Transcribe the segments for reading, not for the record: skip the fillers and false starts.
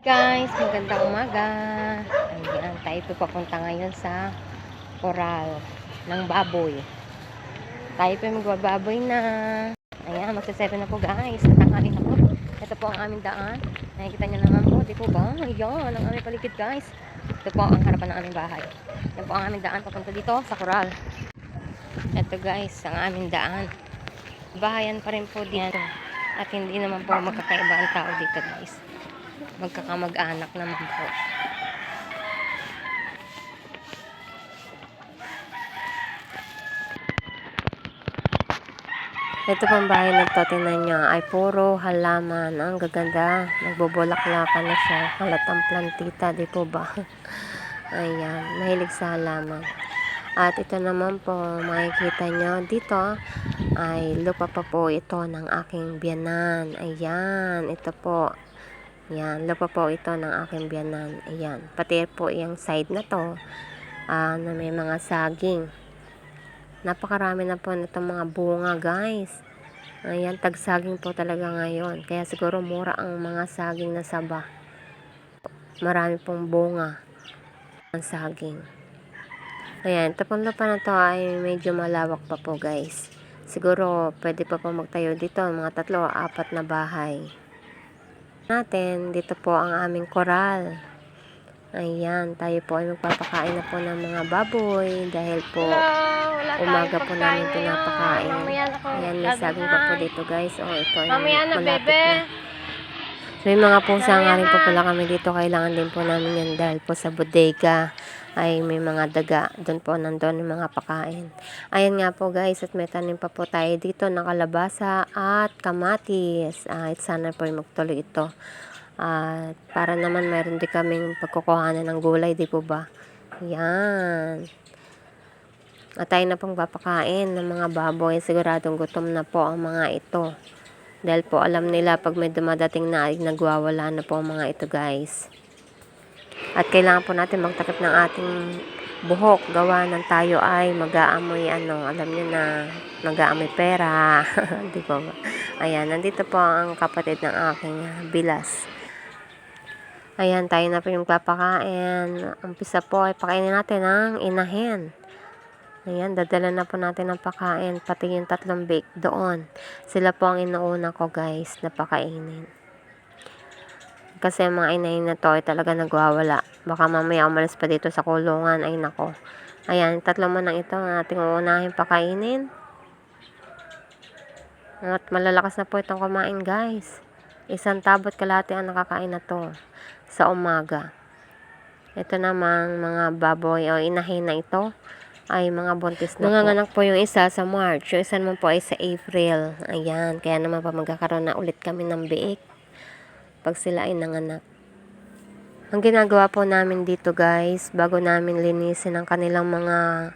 Guys, magandang umaga. Ayan, tayo po papunta ngayon sa koral ng baboy. Tayo po magbababoy na. Ayan, magsa-7 na po guys. Natanghali na po. Ito po ang aming daan. Nakikita nyo naman po, di po ba? Ayan, ang aming paligid guys. Ito po ang harapan ng aming bahay. Ito po ang aming daan papunta dito sa koral. Ito guys, ang aming daan. Bahayan pa rin po dito. At hindi naman po magkakaiba ang tao dito guys. Magkakamag-anak naman po. Ito pang bahay na to, tingnan nyo, ay puro halaman. Ang gaganda. Nagbubulaklakan na siya. Halatang plantita, di po ba? Ayan, mahilig sa halaman. At ito naman po, makikita nyo, dito ay lupa pa po ito ng aking biyanan. Ayan, ito po. Ayan, lupa po ito ng aking biyanan. Ayan, pati po yung side na to, na may mga saging. Napakarami na po nitong mga bunga guys. Ayan, tagsaging po talaga ngayon. Kaya siguro mura ang mga saging na saba. Marami pong bunga ang saging. Ayan, ito pong lupa na to ay medyo malawak pa po guys. Siguro pwede pa po magtayo dito mga 3 o 4 na bahay. Natin, dito po ang aming koral. Ayan, tayo po ay magpapakain na po ng mga baboy dahil po umaga po namin pinapakain. Ayan, may saging pa po dito guys. O, ito ay malapit na. May mga pusa nga rin po pala kami dito. Kailangan din po namin yan dahil po sa bodega ay may mga daga. Doon po nandun yung mga pakain. Ayan nga po guys, at may tanim pa po tayo dito ng kalabasa at kamatis. Sana po ay magtuloy ito. Para naman meron din kaming pagkukuhanan ng gulay, di po ba? Yan. At tayo na pong papakain ng mga baboy. Siguradong gutom na po ang mga ito. Dahil po alam nila pag may dumadating na ay nagwawala na po ang mga ito guys. At kailangan po natin magtakip ng ating buhok. Gawa ng tayo ay mag-aamoy alam niyo na mag-aamoy pera. Di po ba? Ayan, nandito po ang kapatid ng aking bilas. Ayan, tayo na po yung papakain. Umpisa po ay pakainin natin ang inahin. Ayan, dadala na po natin ang pakain. Pati yung 3 bake doon. Sila po ang inuuna ko guys na pakainin. Kasi ang mga inahin na to ay talaga nagwawala. Baka mamaya umalis pa dito sa kulungan. Ay nako. Ayan, 3 mo nang ito ang ating uunahin pakainin. At malalakas na po itong kumain guys. 1 tabot kalahati ang nakakain na to sa umaga. Ito namang mga baboy o inahin na ito ay mga buntis na nanganganak po yung isa sa March. Yung isa naman po ay sa April. Ayan, kaya naman pa magkakaroon na ulit kami ng biik pag sila ay nanganak. Ang ginagawa po namin dito guys, bago namin linisin ang kanilang mga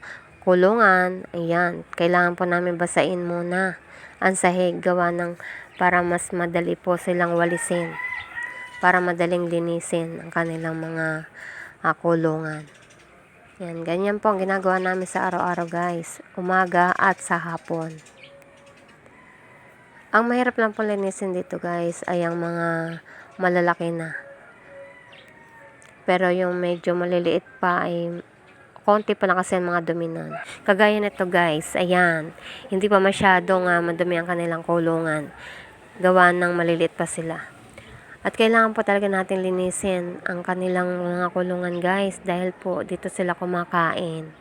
kulungan, ayan, kailangan po namin basain muna ang sahig gawa ng para mas madali po silang walisin. Para madaling linisin ang kanilang mga kulungan. Yan, ganyan po ang ginagawa namin sa araw-araw guys. Umaga at sa hapon. Ang mahirap lang po linisin dito guys ay ang mga malalaki na. Pero yung medyo maliliit pa ay konti pa lang kasi ang mga dumi nun. Kagaya nito guys, ayan. Hindi pa masyadong madumi ang kanilang kulungan. Gawa ng maliliit pa sila. At kailangan po talaga natin linisin ang kanilang mga kulungan guys dahil po dito sila kumakain.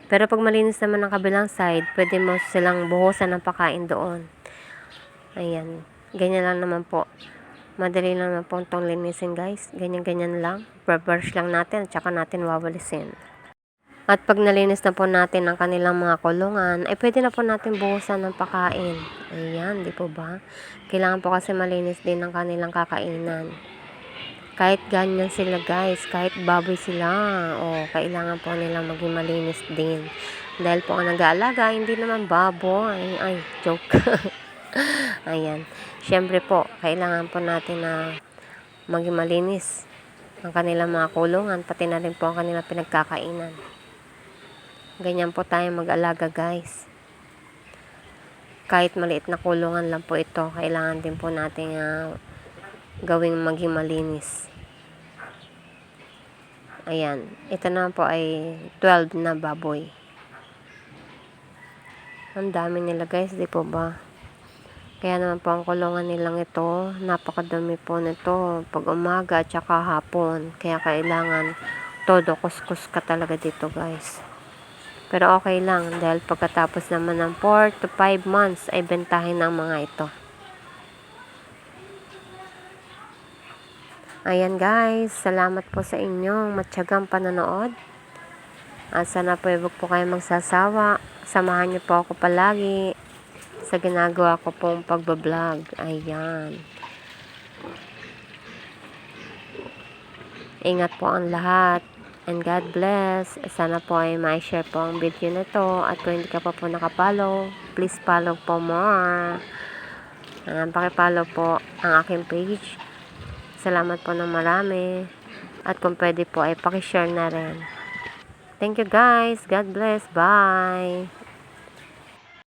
Pero pag malinis naman ang kabilang side, pwede mo silang buhusan ng pakain doon. Ayan, ganyan lang naman po. Madali lang naman po itong linisin guys. Ganyan-ganyan lang. Brush lang natin at saka natin wawalisin. At pag nalinis na po natin ang kanilang mga kulungan, ay pwede na po natin buhusan ng pakain. Ayan, di po ba? Kailangan po kasi malinis din ang kanilang kakainan. Kahit ganyan sila guys, kahit baboy sila, kailangan po nilang maging malinis din. Dahil po ang nag-aalaga, hindi naman baboy. Ay, joke. Ayan. Siyempre po, kailangan po natin na maging malinis ang kanilang mga kulungan, pati na rin po ang kanilang pinagkakainan. Ganyan po tayo mag-alaga guys. Kahit maliit na kulungan lang po ito, kailangan din po natin gawing maging malinis. Ayan. Ito naman po ay 12 na baboy. Ang dami nila guys, di po ba? Kaya naman po ang kulungan nilang ito, napakadami po nito pag umaga at saka hapon. Kaya kailangan todo kuskus ka talaga dito guys. Pero okay lang dahil pagkatapos naman ng 4 to 5 months ay bentahin ng mga ito. Ayan guys, salamat po sa inyong matyagang panonood. At sana po huwag po kayo magsasawa. Samahan niyo po ako palagi sa ginagawa ko pong pagbablog. Ayan. Ingat po ang lahat. And God bless. Sana po ay ma-share po ang video na to. At kung hindi ka pa po nakapollow, please follow po more. Pakipollow po ang aking page. Salamat po ng marami. At kung pwede po ay pakishare na rin. Thank you guys. God bless. Bye.